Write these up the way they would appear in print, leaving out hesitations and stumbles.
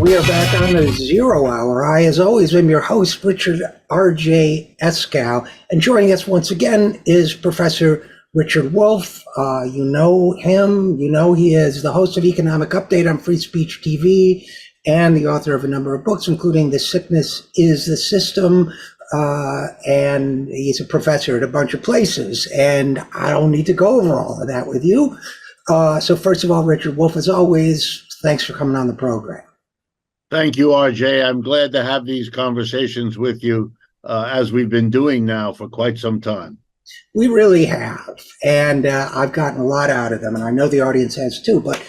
We are back on the Zero Hour. I, as always, am your host, Richard RJ Eskow. And joining us once again is Professor Richard Wolff. You know him. You know he is the host of Economic Update on Free Speech TV and the author of a number of books, including The Sickness is the System. And he's a professor at a bunch of places. And I don't need to go over all of that with you. So first of all, Richard Wolff, as always, thanks for coming on the program. Thank you, RJ. I'm glad to have these conversations with you, as we've been doing now for quite some time. We really have, and I've gotten a lot out of them, and I know the audience has too. But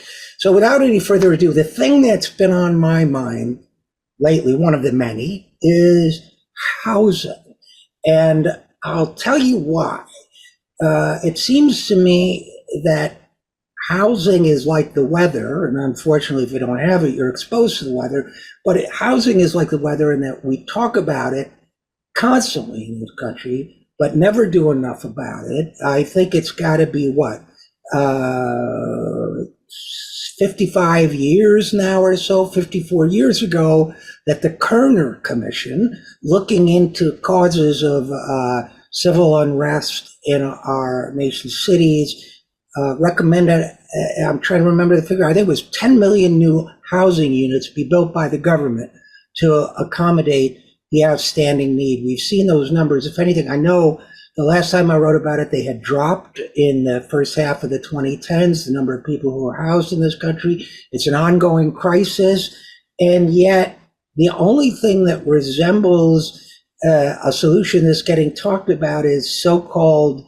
so without any further ado, the thing that's been on my mind lately, one of the many, is housing. And I'll tell you why. It seems to me that housing is like the weather, and unfortunately, if you don't have it, you're exposed to the weather. But housing is like the weather in that we talk about it constantly in this country, but never do enough about it. I think it's got to be 55 years now or so, 54 years ago, that the Kerner Commission, looking into causes of civil unrest in our nation's cities, recommended, I'm trying to remember the figure, I think it was 10 million new housing units be built by the government to accommodate the outstanding need. We've seen those numbers. If anything, I know the last time I wrote about it, they had dropped in the first half of the 2010s, the number of people who are housed in this country. It's an ongoing crisis. And yet the only thing that resembles a solution that's getting talked about is so-called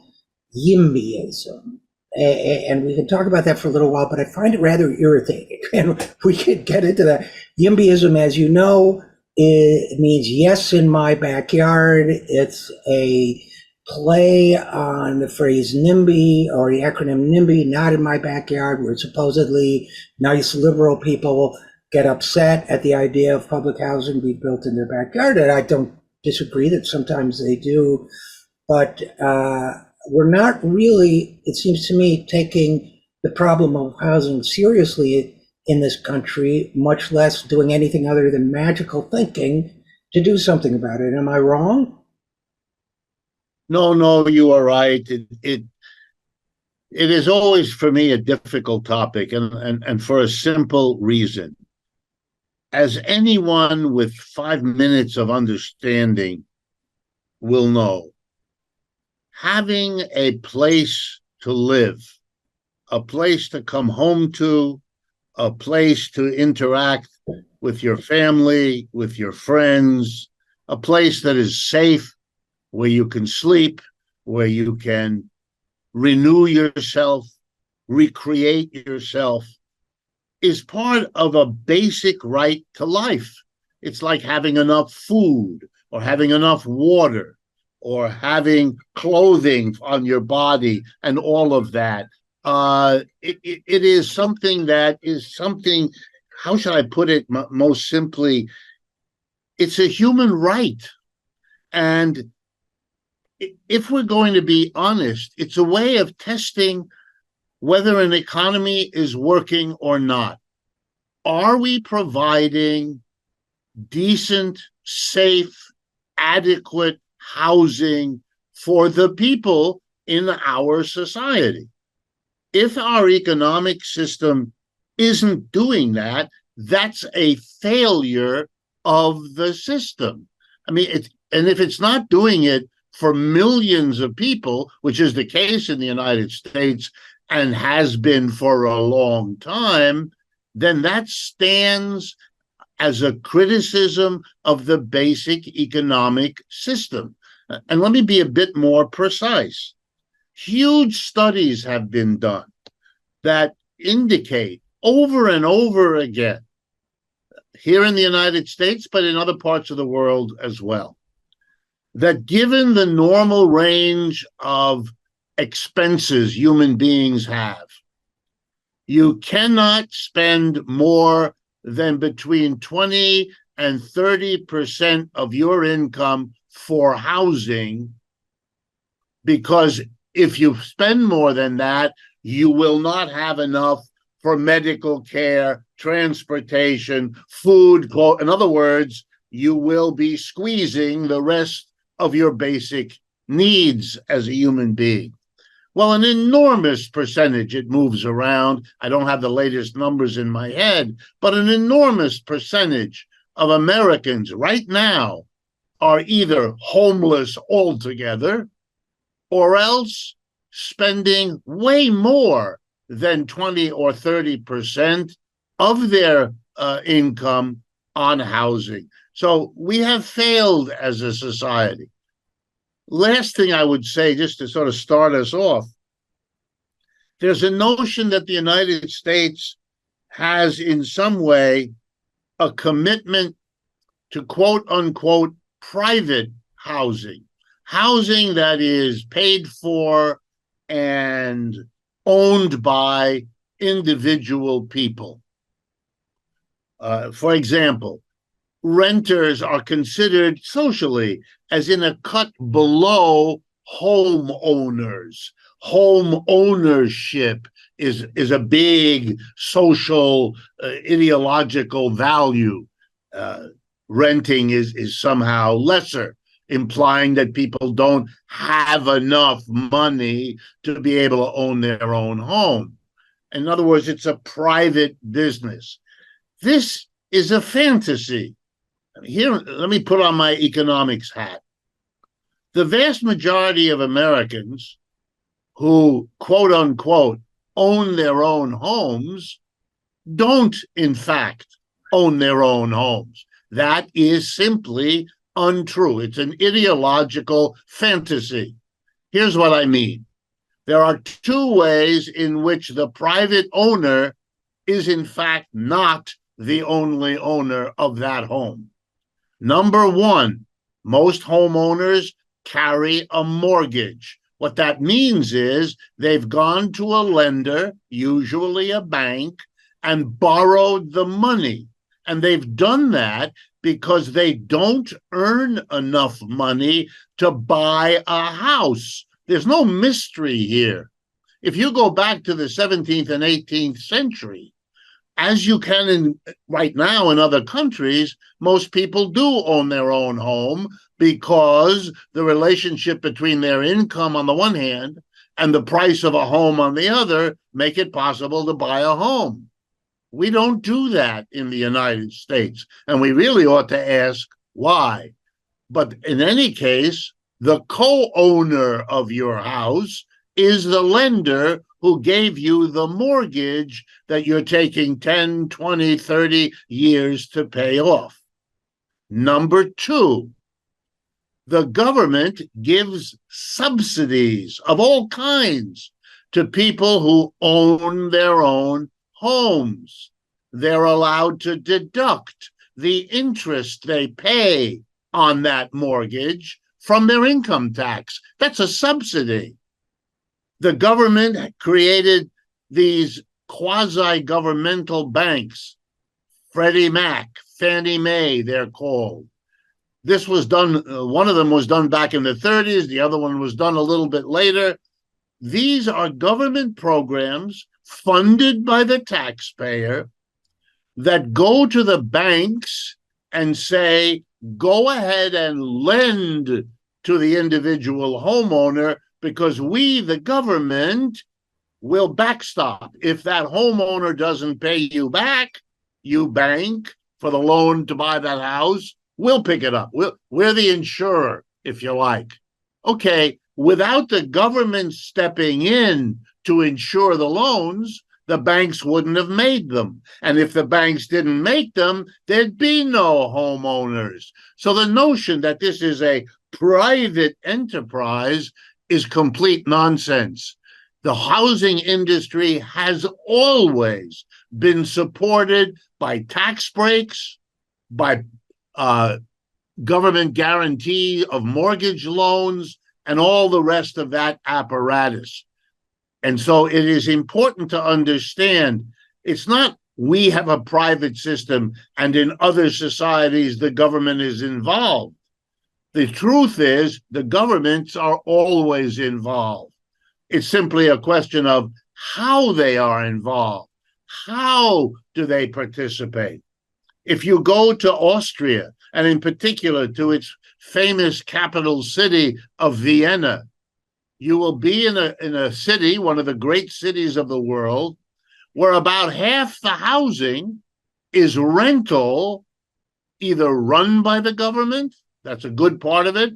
YIMBYism. And we can talk about that for a little while, but I find it rather irritating. And we could get into that. YIMBYism, as you know, it means yes in my backyard. It's a play on the phrase NIMBY, or the acronym NIMBY, not in my backyard, where supposedly nice liberal people get upset at the idea of public housing being built in their backyard. And I don't disagree that sometimes they do, but we're not really, it seems to me, taking the problem of housing seriously in this country, much less doing anything other than magical thinking to do something about it. Am I wrong? No, you are right. It is always, for me, a difficult topic, and for a simple reason. As anyone with 5 minutes of understanding will know, having a place to live, a place to come home to, a place to interact with your family, with your friends, a place that is safe, where you can sleep, where you can renew yourself, recreate yourself, is part of a basic right to life. It's like having enough food, or having enough water, or having clothing on your body, and all of that. It is something that is something, how should I put it most simply? It's a human right. And if we're going to be honest, it's a way of testing whether an economy is working or not. Are we providing decent, safe, adequate housing for the people in our society? If our economic system isn't doing that, that's a failure of the system. I mean, and if it's not doing it for millions of people, which is the case in the United States and has been for a long time, then that stands as a criticism of the basic economic system. And let me be a bit more precise. Huge studies have been done that indicate over and over again, here in the United States, but in other parts of the world as well, that given the normal range of expenses human beings have, you cannot spend more than between 20 and 30% of your income for housing, because if you spend more than that, you will not have enough for medical care, transportation, food, clothes. In other words, you will be squeezing the rest of your basic needs as a human being. Well, an enormous percentage, it moves around. I don't have the latest numbers in my head, but an enormous percentage of Americans right now are either homeless altogether or else spending way more than 20 or 30% of their income on housing. So we have failed as a society. Last thing I would say, just to sort of start us off, there's a notion that the United States has in some way a commitment to quote unquote private housing, housing that is paid for and owned by individual people. For example, renters are considered socially as in a cut below homeowners. Home ownership is a big social ideological value. Renting is somehow lesser, implying that people don't have enough money to be able to own their own home. In other words, it's a private business. This is a fantasy. Here, let me put on my economics hat. The vast majority of Americans who, quote unquote, own their own homes don't, in fact, own their own homes. That is simply untrue. It's an ideological fantasy. Here's what I mean. There are two ways in which the private owner is, in fact, not the only owner of that home. Number one, most homeowners carry a mortgage. What that means is they've gone to a lender, usually a bank, and borrowed the money. And they've done that because they don't earn enough money to buy a house. There's no mystery here. If you go back to the 17th and 18th century, as you can right now in other countries, most people do own their own home because the relationship between their income on the one hand and the price of a home on the other make it possible to buy a home. We don't do that in the United States, and we really ought to ask why. But in any case, the co-owner of your house is the lender who gave you the mortgage that you're taking 10, 20, 30 years to pay off. Number two, the government gives subsidies of all kinds to people who own their own homes. They're allowed to deduct the interest they pay on that mortgage from their income tax. That's a subsidy. The government created these quasi-governmental banks, Freddie Mac, Fannie Mae, they're called. This was done, one of them was done back in the 30s, the other one was done a little bit later. These are government programs funded by the taxpayer that go to the banks and say, go ahead and lend to the individual homeowner because we, the government, will backstop. If that homeowner doesn't pay you back, you bank for the loan to buy that house, we'll pick it up. We're the insurer, if you like. Okay, without the government stepping in to insure the loans, the banks wouldn't have made them. And if the banks didn't make them, there'd be no homeowners. So the notion that this is a private enterprise is complete nonsense. The housing industry has always been supported by tax breaks, by government guarantee of mortgage loans, and all the rest of that apparatus. And so it is important to understand it's not we have a private system and in other societies the government is involved. The truth is the governments are always involved. It's simply a question of how they are involved. How do they participate? If you go to Austria, and in particular to its famous capital city of Vienna, you will be in a city, one of the great cities of the world, where about half the housing is rental, either run by the government, that's a good part of it,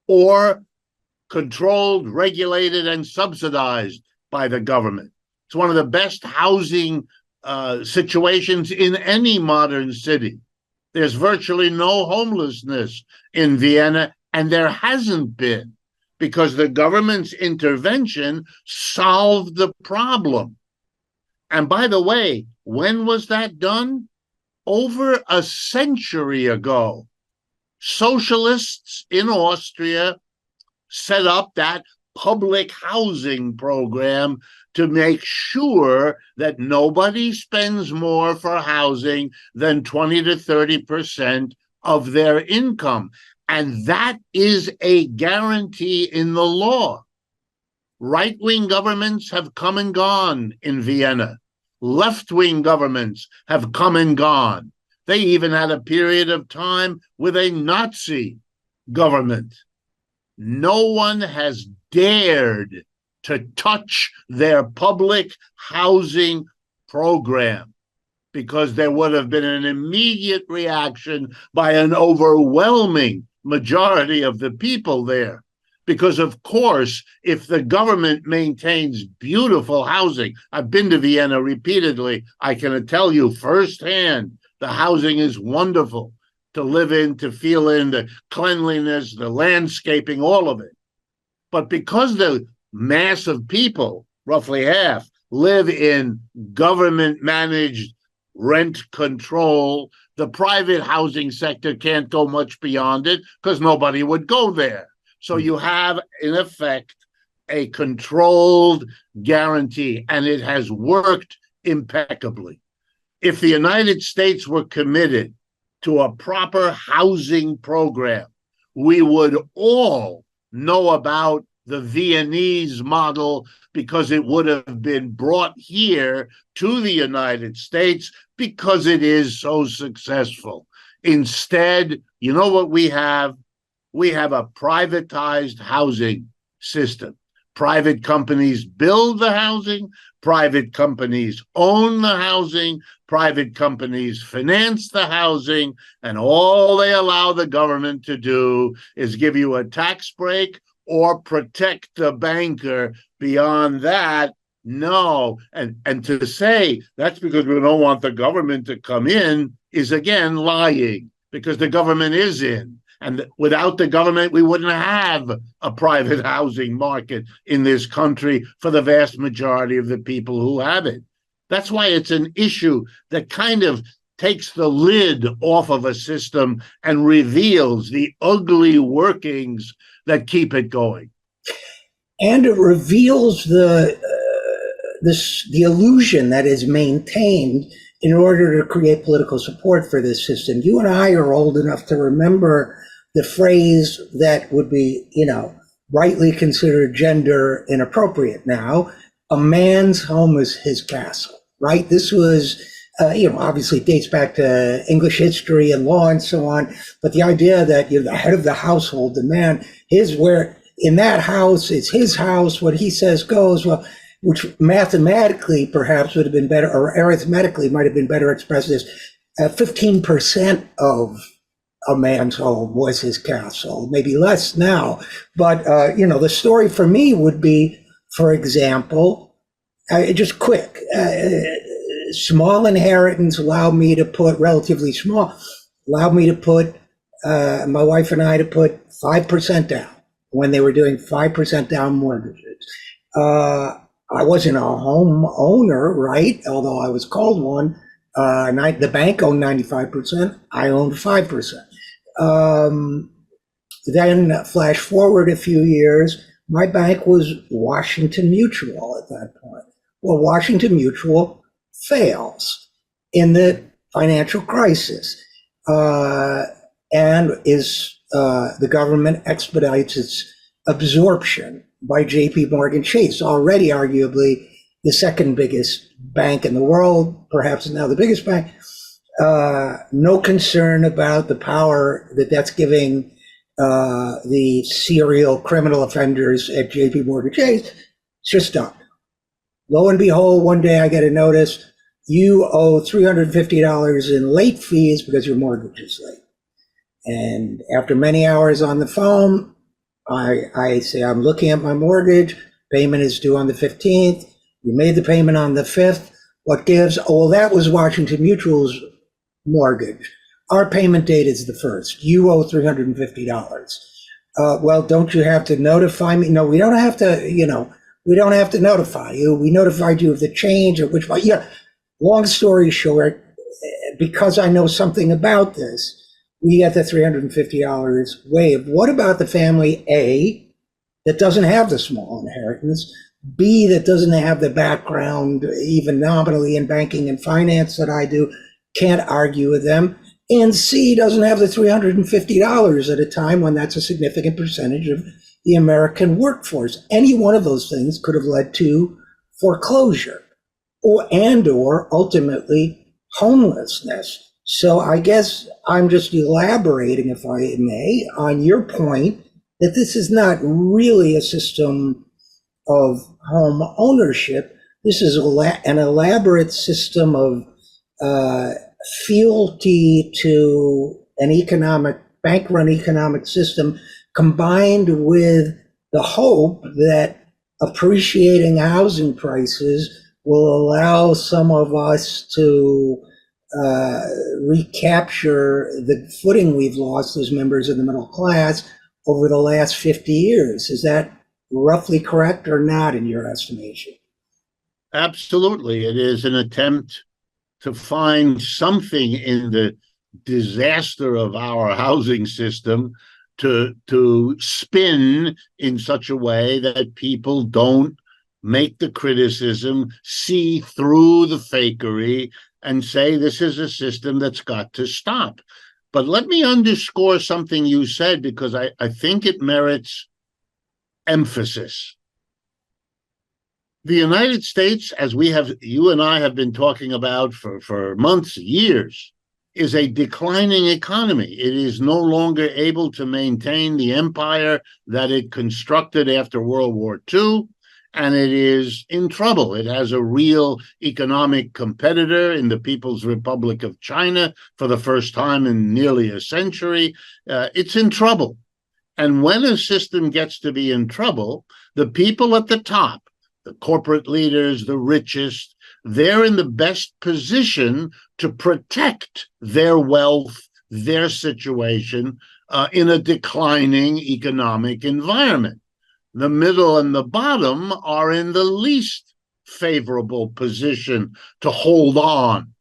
or controlled, regulated, and subsidized by the government. It's one of the best housing situations in any modern city. There's virtually no homelessness in Vienna, and there hasn't been, because the government's intervention solved the problem. And by the way, when was that done? Over a century ago. Socialists in Austria set up that public housing program to make sure that nobody spends more for housing than 20 to 30% of their income. And that is a guarantee in the law. Right-wing governments have come and gone in Vienna. Left-wing governments have come and gone. They even had a period of time with a Nazi government. No one has dared to touch their public housing program, because there would have been an immediate reaction by an overwhelming majority of the people there. Because, of course, if the government maintains beautiful housing, I've been to Vienna repeatedly, I can tell you firsthand, the housing is wonderful to live in, to feel in, the cleanliness, the landscaping, all of it. But because the mass of people, roughly half, live in government-managed rent control, the private housing sector can't go much beyond it because nobody would go there. So you have, in effect, a controlled guarantee, and it has worked impeccably. If the United States were committed to a proper housing program, we would all know about the Viennese model, because it would have been brought here to the United States because it is so successful. Instead, you know what we have? We have a privatized housing system. Private companies build the housing, private companies own the housing, private companies finance the housing, and all they allow the government to do is give you a tax break or protect the banker. Beyond that, no. And to say that's because we don't want the government to come in is, again, lying, because the government is in. And without the government, we wouldn't have a private housing market in this country for the vast majority of the people who have it. That's why it's an issue that kind of takes the lid off of a system and reveals the ugly workings that keep it going. And it reveals the illusion that is maintained in order to create political support for this system. You and I are old enough to remember the phrase that would be, rightly considered gender inappropriate now: a man's home is his castle, right? This was, obviously it dates back to English history and law and so on, but the idea that the head of the household, the man, in that house, it's his house, what he says goes, well, which mathematically perhaps would have been better, or arithmetically might have been better expressed as 15% of a man's home was his castle, maybe less now. But, the story for me would be, for example, just quick, small inheritance relatively small, allowed me to put, my wife and I to put 5% down when they were doing 5% down mortgages. I wasn't a home owner, right? Although I was called one. The bank owned 95%. I owned 5%. Then flash forward a few years, my bank was Washington Mutual at that point. Well, Washington Mutual fails in the financial crisis, and the government expedites its absorption by JP Morgan Chase, already arguably the second biggest bank in the world, perhaps now the biggest bank. No concern about the power that that's giving the serial criminal offenders at JP Morgan Chase. It's just done. Lo and behold, one day I get a notice, you owe $350 in late fees because your mortgage is late. And after many hours on the phone, I say, I'm looking at my mortgage, payment is due on the 15th. You made the payment on the 5th. What gives? Oh, well, that was Washington Mutual's mortgage. Our payment date is the 1st. You owe $350. Well, don't you have to notify me? No, we don't have to, we don't have to notify you. We notified you of the change at which point, long story short, because I know something about this, we get the $350 waived. What about the family A that doesn't have the small inheritance, B that doesn't have the background, even nominally in banking and finance that I do, can't argue with them, and C doesn't have the $350 at a time when that's a significant percentage of the American workforce? Any one of those things could have led to foreclosure or ultimately homelessness. So I guess I'm just elaborating, if I may, on your point that this is not really a system of home ownership. This is an elaborate system of fealty to an bank-run economic system, combined with the hope that appreciating housing prices will allow some of us to recapture the footing we've lost as members of the middle class over the last 50 years. Is that roughly correct or not in your estimation? Absolutely. It is an attempt to find something in the disaster of our housing system to spin in such a way that people don't make the criticism, see through the fakery, and say this is a system that's got to stop. But let me underscore something you said, because I think it merits emphasis. The United States, as you and I have been talking about for months, years, is a declining economy. It is no longer able to maintain the empire that it constructed after World War II, and it is in trouble. It has a real economic competitor in the People's Republic of China for the first time in nearly a century. It's in trouble. And when a system gets to be in trouble, the people at the top, the corporate leaders, the richest, they're in the best position to protect their wealth, their situation in a declining economic environment. The middle and the bottom are in the least favorable position to hold on.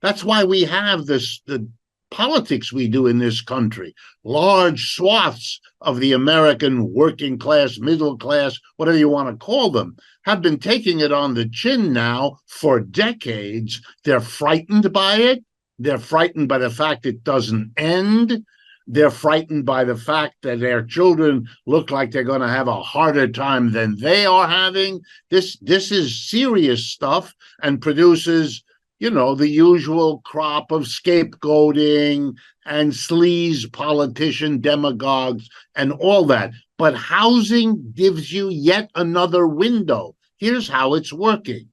That's why we have the politics we do in this country. Large swaths of the American working class, middle class, whatever you want to call them, have been taking it on the chin now for decades. They're frightened by it. They're frightened by the fact it doesn't end. They're frightened by the fact that their children look like they're going to have a harder time than they are having. This is serious stuff and produces, the usual crop of scapegoating and sleaze politician demagogues and all that. But housing gives you yet another window. Here's how it's working.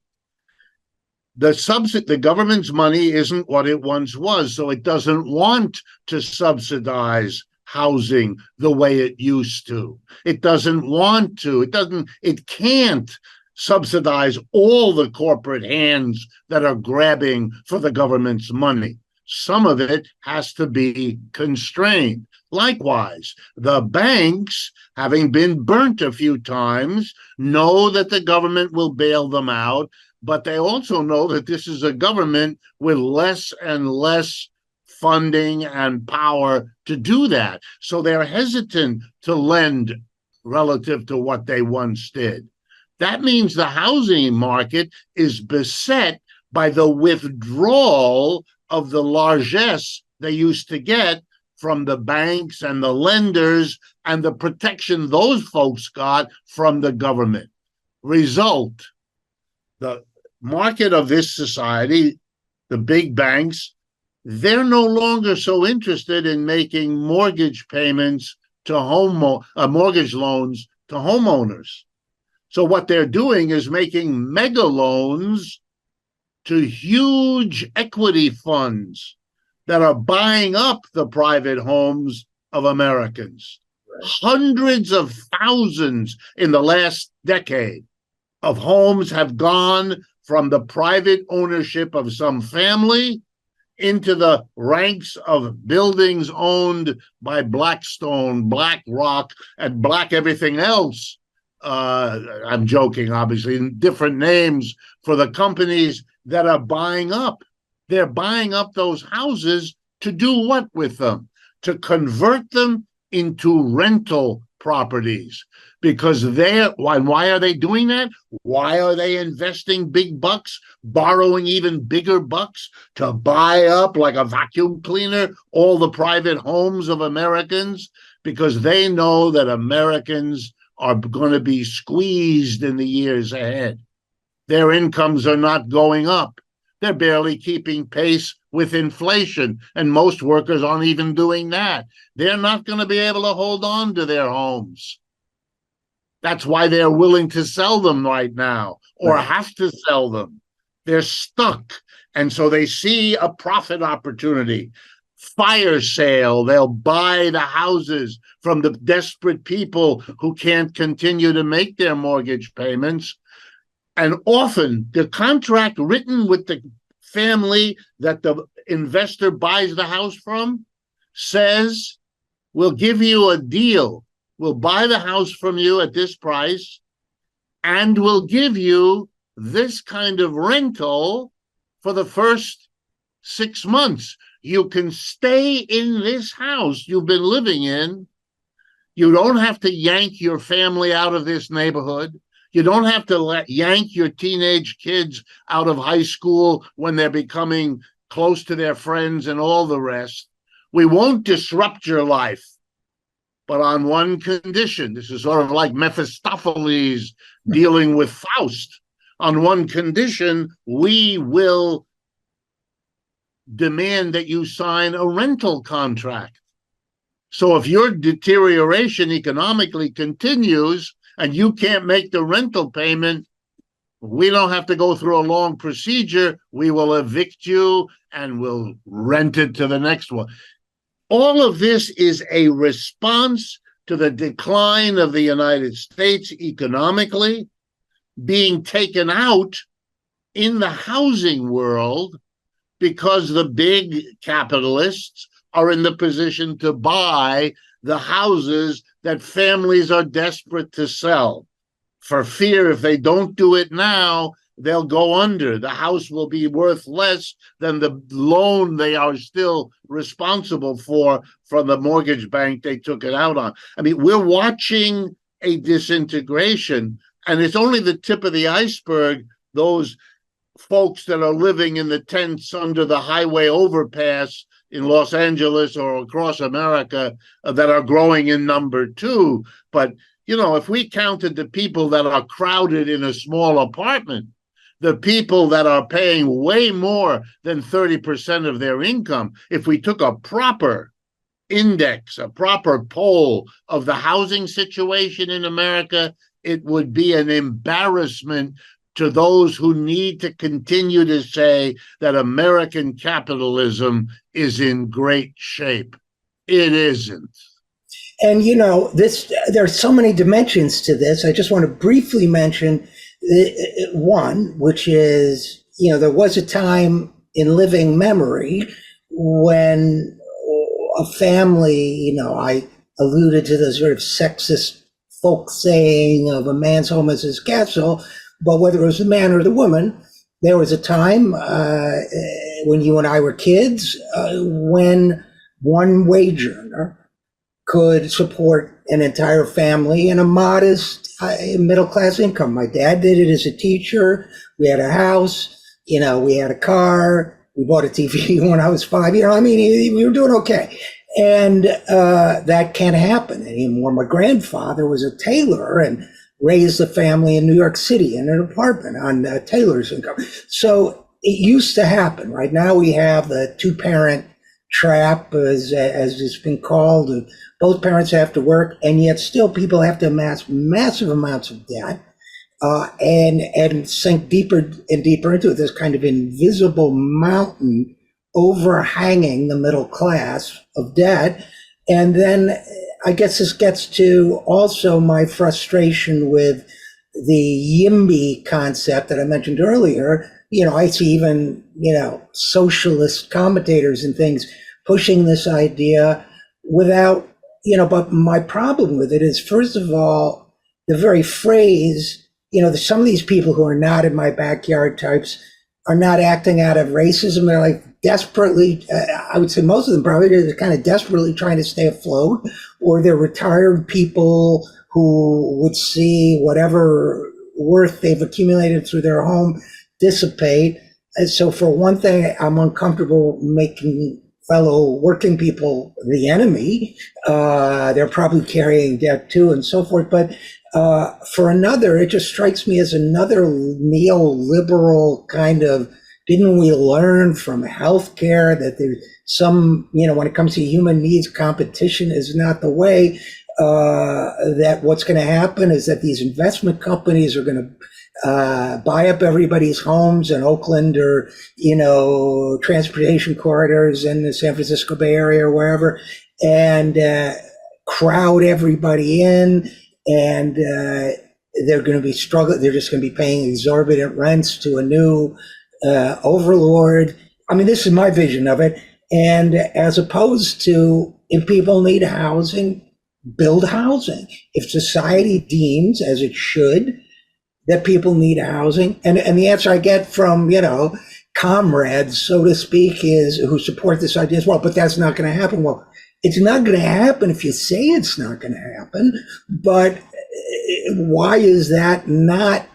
The government's money isn't what it once was, so it doesn't want to subsidize housing the way it used to. It doesn't want to. It can't subsidize all the corporate hands that are grabbing for the government's money. Some of it has to be constrained. Likewise, the banks, having been burnt a few times, know that the government will bail them out, but they also know that this is a government with less and less funding and power to do that. So they're hesitant to lend relative to what they once did. That means the housing market is beset by the withdrawal of the largesse they used to get from the banks and the lenders and the protection those folks got from the government. Result, the market of this society, the big banks, they're no longer so interested in making mortgage payments to mortgage loans to homeowners. So what they're doing is making mega loans to huge equity funds that are buying up the private homes of Americans. Right. Hundreds of thousands in the last decade of homes have gone from the private ownership of some family into the ranks of buildings owned by Blackstone, BlackRock, and Black everything else. I'm joking, obviously, different names for the companies that are buying up. They're buying up those houses to do what with them? To convert them into rental properties. Because why are they doing that? Why are they investing big bucks, borrowing even bigger bucks to buy up, like a vacuum cleaner, all the private homes of Americans? Because they know that Americans are going to be squeezed in the years ahead. Their incomes are not going up. They're barely keeping pace with inflation, and most workers aren't even doing that. They're not going to be able to hold on to their homes. That's why they're willing to sell them right now, or have to sell them. They're stuck, and so they see a profit opportunity. Fire sale, they'll buy the houses from the desperate people who can't continue to make their mortgage payments. And often the contract written with the family that the investor buys the house from says, we'll give you a deal. We'll buy the house from you at this price, and we'll give you this kind of rental for the first 6 months. You can stay in this house you've been living in. You don't have to yank your family out of this neighborhood. You don't have to yank your teenage kids out of high school when they're becoming close to their friends and all the rest. We won't disrupt your life, but on one condition. This is sort of like Mephistopheles dealing with Faust. On one condition, we will demand that you sign a rental contract. So if your deterioration economically continues and you can't make the rental payment, we don't have to go through a long procedure. We will evict you and we'll rent it to the next one. All of this is a response to the decline of the United States economically, being taken out in the housing world because the big capitalists are in the position to buy the houses that families are desperate to sell, for fear if they don't do it now, they'll go under. The house will be worth less than the loan they are still responsible for from the mortgage bank they took it out on. I mean, we're watching a disintegration, and it's only the tip of the iceberg, those folks that are living in the tents under the highway overpass in Los Angeles or across America that are growing in number too. But, you know, if we counted the people that are crowded in a small apartment, the people that are paying way more than 30% of their income, if we took a proper index, a proper poll of the housing situation in America, it would be an embarrassment to those who need to continue to say that American capitalism is in great shape. It isn't. And, you know, there are so many dimensions to this. I just want to briefly mention one, which is, you know, there was a time in living memory when a family, you know, I alluded to the sort of sexist folk saying of a man's home is his castle, but whether it was the man or the woman, there was a time when you and I were kids when one wage earner could support an entire family in a modest middle-class income. My dad did it as a teacher. We had a house, you know, we had a car. We bought a TV when I was 5. You know, I mean, we were doing okay. And that can't happen anymore. My grandfather was a tailor, and raised a family in New York City in an apartment on Taylor's income. So it used to happen. Right now we have the two-parent trap, as it's been called. Both parents have to work, and yet still people have to amass massive amounts of debt and sink deeper and deeper into it. This kind of invisible mountain overhanging the middle class of debt. And then I guess this gets to also my frustration with the YIMBY concept that I mentioned earlier. I see even, socialist commentators and things pushing this idea without, but my problem with it is, first of all, the very phrase, some of these people who are not in my backyard types are not acting out of racism. They're like desperately, I would say most of them probably, they're kind of desperately trying to stay afloat, or they're retired people who would see whatever worth they've accumulated through their home dissipate. And so for one thing, I'm uncomfortable making fellow working people the enemy. They're probably carrying debt too and so forth. But for another, it just strikes me as another neoliberal kind of, didn't we learn from healthcare that there's some, when it comes to human needs, competition is not the way, that what's going to happen is that these investment companies are going to buy up everybody's homes in Oakland or, transportation corridors in the San Francisco Bay Area or wherever, and crowd everybody in, and they're going to be struggling. They're just going to be paying exorbitant rents to a new overlord. I mean, this is my vision of it. And as opposed to, if people need housing, build housing. If society deems, as it should, that people need housing, and the answer I get from, comrades, so to speak, is who support this idea as well, but that's not going to happen. Well, it's not going to happen if you say it's not going to happen, but why is that not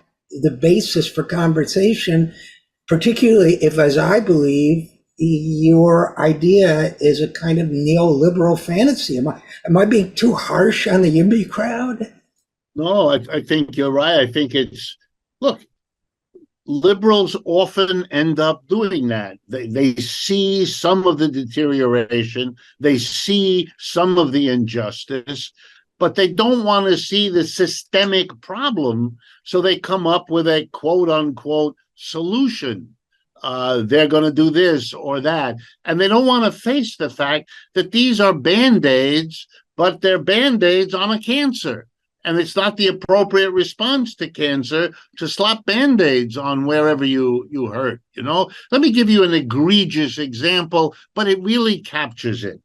the basis for conversation, particularly if, as I believe, your idea is a kind of neoliberal fantasy? Am I being too harsh on the YIMBY crowd? No, I think you're right. I think look, liberals often end up doing that. They see some of the deterioration, they see some of the injustice, but they don't want to see the systemic problem. So they come up with a quote unquote solution. They're going to do this or that. And they don't want to face the fact that these are Band-Aids, but they're Band-Aids on a cancer. And it's not the appropriate response to cancer to slap Band-Aids on wherever you hurt. Let me give you an egregious example, but it really captures it.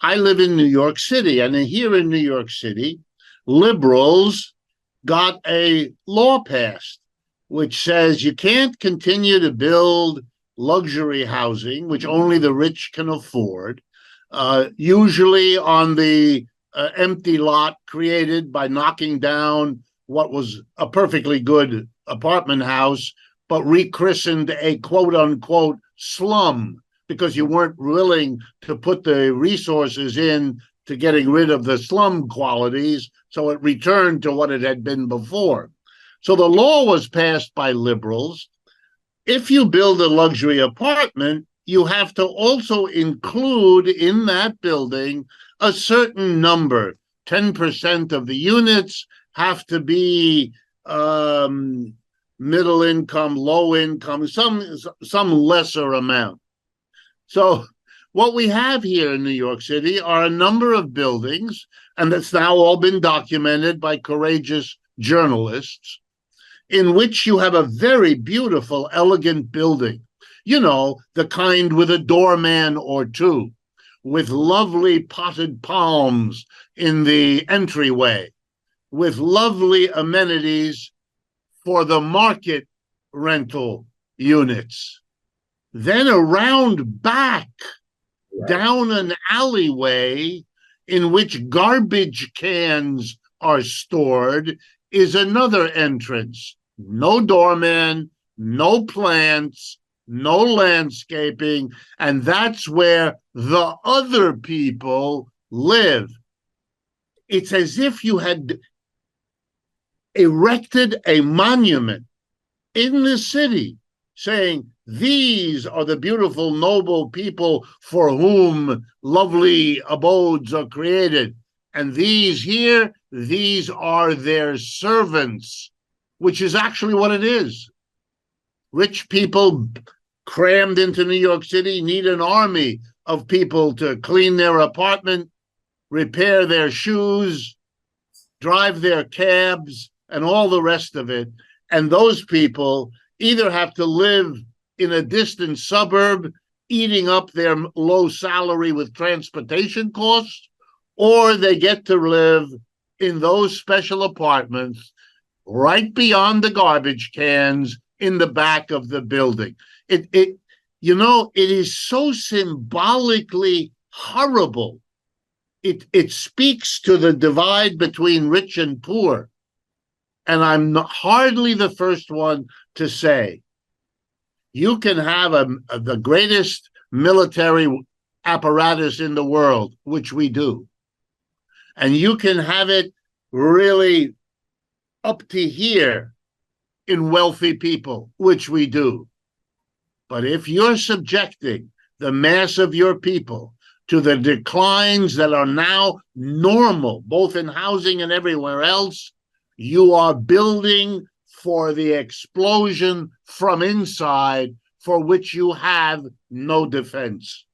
I live in New York City, and here in New York City, liberals got a law passed which says you can't continue to build luxury housing, which only the rich can afford, usually on the empty lot created by knocking down what was a perfectly good apartment house, but rechristened a quote unquote slum because you weren't willing to put the resources in to getting rid of the slum qualities. So it returned to what it had been before. So the law was passed by liberals. If you build a luxury apartment, you have to also include in that building a certain number. 10% of the units have to be middle income, low income, some lesser amount. So what we have here in New York City are a number of buildings, and that's now all been documented by courageous journalists, in which you have a very beautiful, elegant building, the kind with a doorman or two, with lovely potted palms in the entryway, with lovely amenities for the market rental units. Then around back, down an alleyway in which garbage cans are stored, is another entrance. No doorman, no plants, no landscaping, and that's where the other people live. It's as if you had erected a monument in the city saying, these are the beautiful, noble people for whom lovely abodes are created. And these here, these are their servants, which is actually what it is. Rich people crammed into New York City need an army of people to clean their apartment, repair their shoes, drive their cabs, and all the rest of it. And those people either have to live in a distant suburb, eating up their low salary with transportation costs, or they get to live in those special apartments right beyond the garbage cans in the back of the building. It is so symbolically horrible. It speaks to the divide between rich and poor. And I'm hardly the first one to say, you can have the greatest military apparatus in the world, which we do. And you can have it really up to here in wealthy people, which we do. But if you're subjecting the mass of your people to the declines that are now normal, both in housing and everywhere else, you are building for the explosion from inside, for which you have no defense.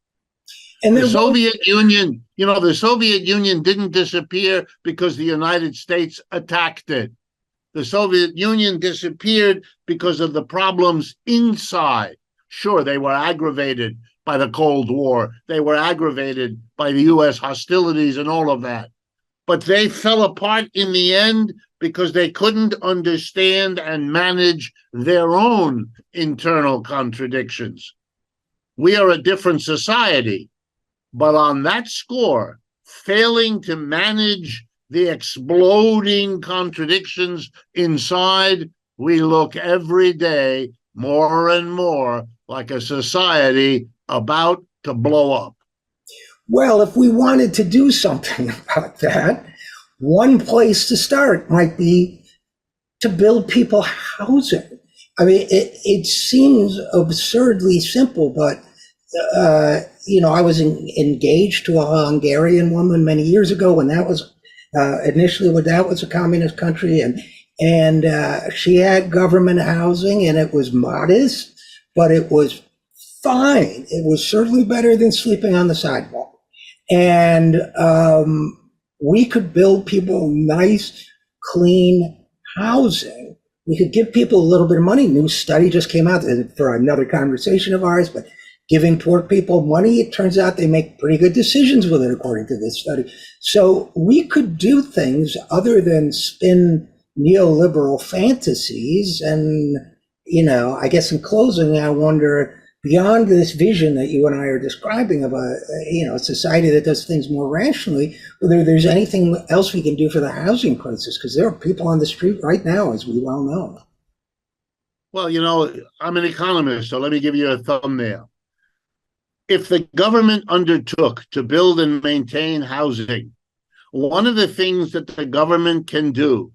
And the Soviet Union didn't disappear because the United States attacked it. The Soviet Union disappeared because of the problems inside. Sure, they were aggravated by the Cold War. They were aggravated by the U.S. hostilities and all of that. But they fell apart in the end because they couldn't understand and manage their own internal contradictions. We are a different society, but on that score, failing to manage the exploding contradictions inside, we look every day more and more like a society about to blow up. Well, if we wanted to do something about that, one place to start might be to build people housing. I mean, it seems absurdly simple, but, I was engaged to a Hungarian woman many years ago when that was initially when that was a communist country, and she had government housing, and it was modest, but it was fine. It was certainly better than sleeping on the sidewalk. And we could build people nice, clean housing. We could give people a little bit of money. New study just came out for another conversation of ours, but giving poor people money, it turns out they make pretty good decisions with it, according to this study. So we could do things other than spin neoliberal fantasies. And, I guess in closing, I wonder, beyond this vision that you and I are describing of a society that does things more rationally, whether there's anything else we can do for the housing crisis, because there are people on the street right now, as we well know. Well, I'm an economist, so let me give you a thumbnail. If the government undertook to build and maintain housing, one of the things that the government can do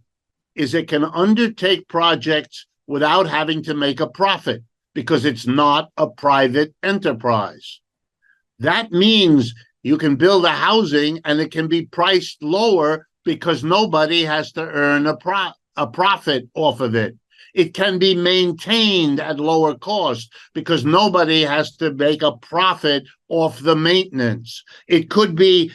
is it can undertake projects without having to make a profit, because it's not a private enterprise. That means you can build a housing and it can be priced lower because nobody has to earn a profit off of it. It can be maintained at lower cost because nobody has to make a profit off the maintenance. It could be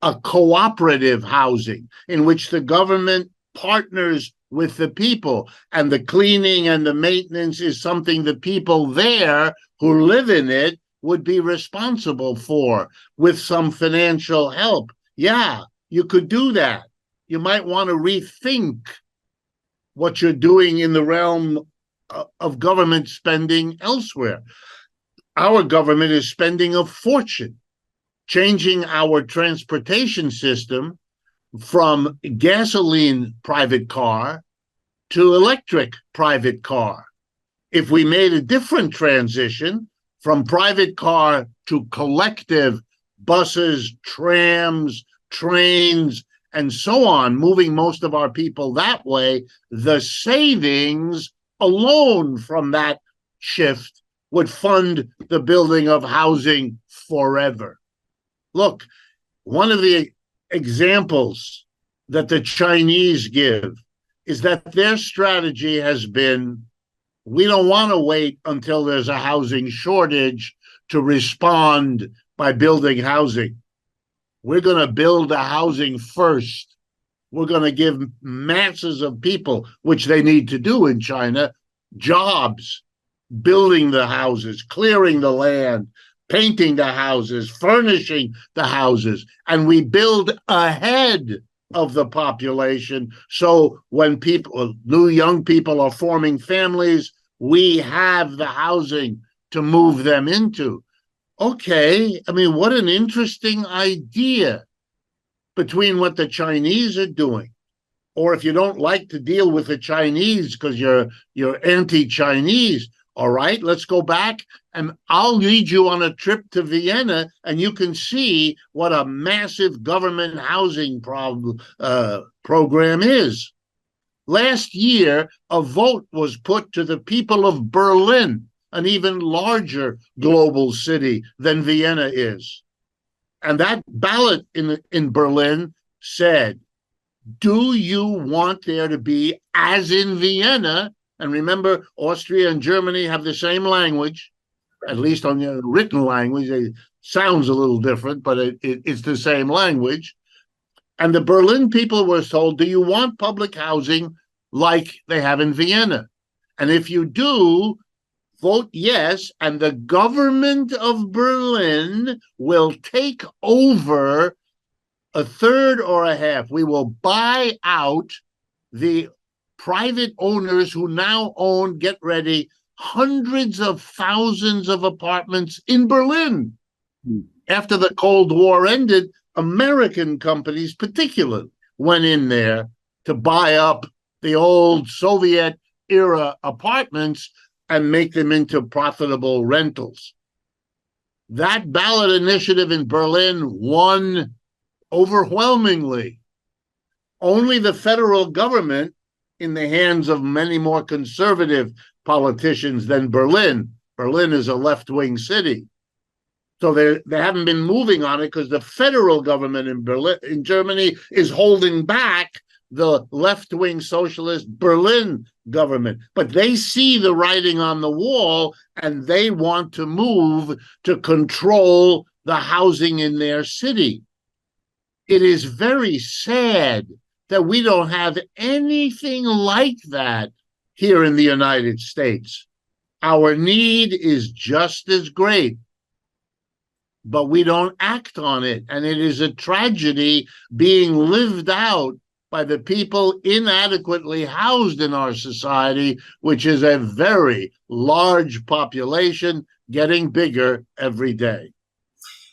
a cooperative housing in which the government partners with the people, and the cleaning and the maintenance is something the people there who live in it would be responsible for with some financial help. Yeah, you could do that. You might want to rethink what you're doing in the realm of government spending elsewhere. Our government is spending a fortune changing our transportation system from gasoline private car to electric private car. If we made a different transition from private car to collective buses, trams, trains, and so on, moving most of our people that way, the savings alone from that shift would fund the building of housing forever. Look, one of the examples that the Chinese give is that their strategy has been, we don't want to wait until there's a housing shortage to respond by building housing. We're going to build the housing first. We're going to give masses of people, which they need to do in China, jobs, building the houses, clearing the land, painting the houses, furnishing the houses, and we build ahead of the population. So when people, new young people are forming families, we have the housing to move them into. Okay, I mean, what an interesting idea between what the Chinese are doing. Or if you don't like to deal with the Chinese because you're anti-Chinese, all right, let's go back and I'll lead you on a trip to Vienna and you can see what a massive government housing program is. Last year, a vote was put to the people of Berlin, an even larger global city than Vienna is. And that ballot in Berlin said, do you want there to be, as in Vienna, and remember, Austria and Germany have the same language, at least on the written language. It sounds a little different, but it's the same language. And the Berlin people were told, do you want public housing like they have in Vienna? And if you do, vote yes, and the government of Berlin will take over a third or a half. We will buy out the private owners who now own, get ready, hundreds of thousands of apartments in Berlin. After the Cold War ended, American companies particularly went in there to buy up the old Soviet-era apartments and make them into profitable rentals. That ballot initiative in Berlin won overwhelmingly. Only the federal government, in the hands of many more conservative politicians than Berlin. Berlin is a left-wing city. So they haven't been moving on it because the federal government in Germany is holding back the left-wing socialist Berlin government. But they see the writing on the wall and they want to move to control the housing in their city. It is very sad that we don't have anything like that here in the United States. Our need is just as great, but we don't act on it. And it is a tragedy being lived out by the people inadequately housed in our society, which is a very large population getting bigger every day.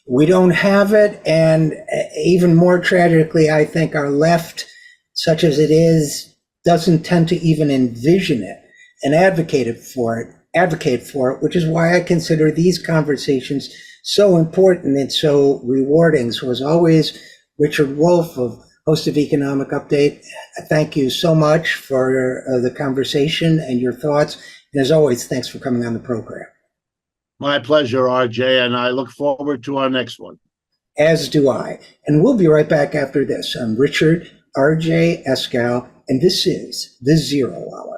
We don't have it, and even more tragically, I think our left, such as it is, doesn't tend to even envision it and advocate for it, which is why I consider these conversations so important and so rewarding. So as always, Richard Wolff, host of Economic Update, thank you so much for the conversation and your thoughts. And as always, thanks for coming on the program. My pleasure, RJ, and I look forward to our next one. As do I. And we'll be right back after this. I'm Richard RJ Eskow, and this is The Zero Hour.